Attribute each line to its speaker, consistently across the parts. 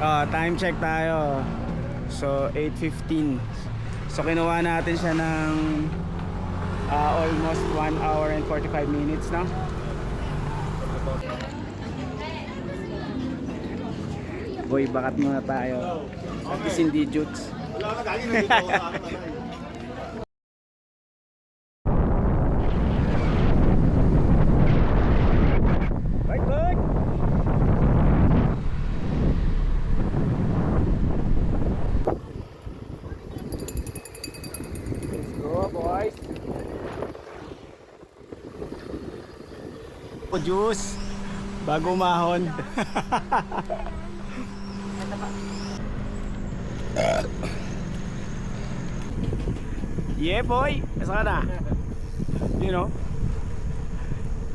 Speaker 1: Time check tayo. So 8:15. So kinuha natin siya ng almost 1 hour and 45 minutes na. Boy, bakat muna tayo. At least hindi jutes. Right, boy. Let's go, boys. Juice bago umahon. Yeah, boy. Nasa ka na? You know?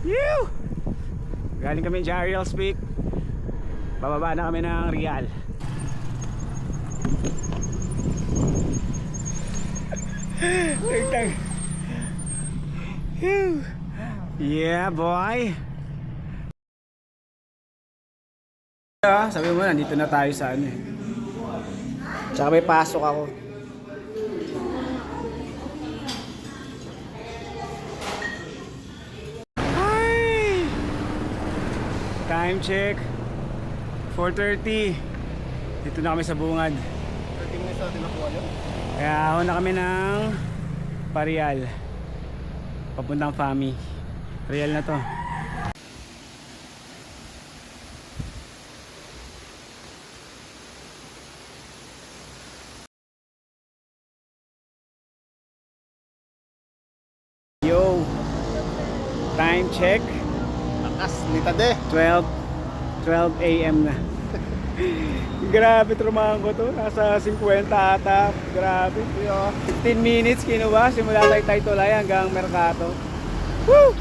Speaker 1: Yew! Galing kami sa Ariel's Peak. Bababa na kami ng Real. Yeah, boy. Sabi mo na, dito na tayo sa ano eh. Tsaka may pasok ako. Hi! Time check 4:30. Dito na kami sa bungad.
Speaker 2: 30 minutes natin nakuha yun.
Speaker 1: Kaya ako na kami ng Parial. Papuntang Fami. Real na to. Yo, time check
Speaker 2: Lakas, nitade.
Speaker 1: 12 a.m. na. Grabe, trumahan ko to. Nasa 50 ata. Grabe. 15 minutes kinuha simula Taytay Tulay hanggang Mercato. Woo!